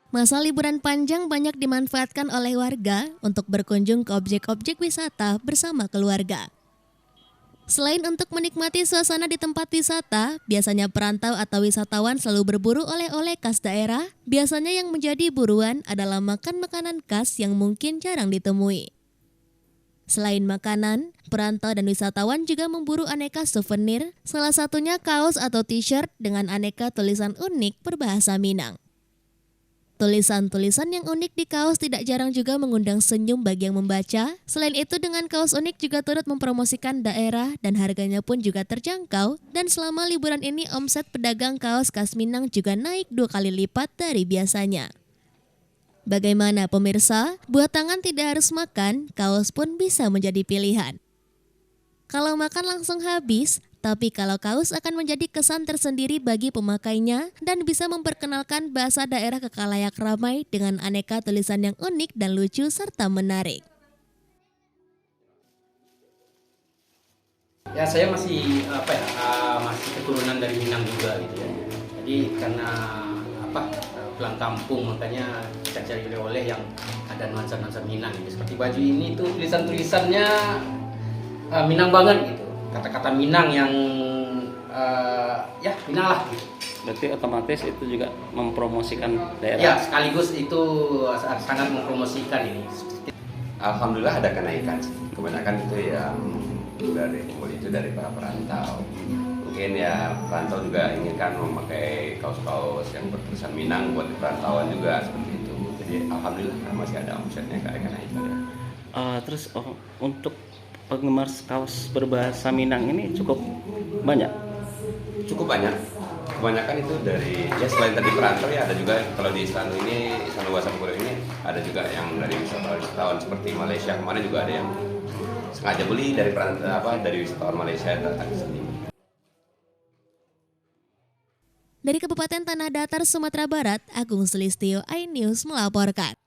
Masa liburan panjang banyak dimanfaatkan oleh warga untuk berkunjung ke objek-objek wisata bersama keluarga. Selain untuk menikmati suasana di tempat wisata, biasanya perantau atau wisatawan selalu berburu oleh-oleh khas daerah. Biasanya yang menjadi buruan adalah makan makanan khas yang mungkin jarang ditemui. Selain makanan, perantau dan wisatawan juga memburu aneka souvenir, salah satunya kaos atau t-shirt dengan aneka tulisan unik berbahasa Minang. Tulisan-tulisan yang unik di kaos tidak jarang juga mengundang senyum bagi yang membaca. Selain itu, dengan kaos unik juga turut mempromosikan daerah dan harganya pun juga terjangkau. Dan selama liburan ini omset pedagang kaos khas Minang juga naik 2 kali lipat dari biasanya. Bagaimana pemirsa? Buat tangan tidak harus makan, kaos pun bisa menjadi pilihan. Kalau makan langsung habis, tapi kalau kaos akan menjadi kesan tersendiri bagi pemakainya dan bisa memperkenalkan bahasa daerah ke khalayak ramai dengan aneka tulisan yang unik dan lucu serta menarik. Ya saya masih masih keturunan dari Minang juga gitu ya. Jadi karena pulang kampung makanya kita cari oleh-oleh yang ada nuansa-nuansa Minang gitu. Seperti baju ini tuh tulisan-tulisannya Minang banget gitu. Kata-kata Minang yang Minang lah gitu. Berarti otomatis itu juga mempromosikan daerah. Ya, sekaligus itu sangat mempromosikan ini. Alhamdulillah ada kenaikan sih. Kebanyakan itu ya dari para perantau. Mungkin ya perantau juga inginkan memakai kaos-kaos yang bertulisan Minang buat di perantauan juga seperti itu. Jadi alhamdulillah masih ada omsetnya kenaikan ya. Terus untuk penggemar kaos berbahasa Minang ini cukup banyak. Cukup banyak. Kebanyakan itu dari selain tadi perantau ya ada juga kalau di Istana Bahasa Bogor ini ada juga yang dari wisatawan seperti Malaysia. Kemarin juga ada yang sengaja beli dari wisatawan Malaysia datang ke sini. Dari Kabupaten Tanah Datar, Sumatera Barat, Agung Sulistyo, iNews melaporkan.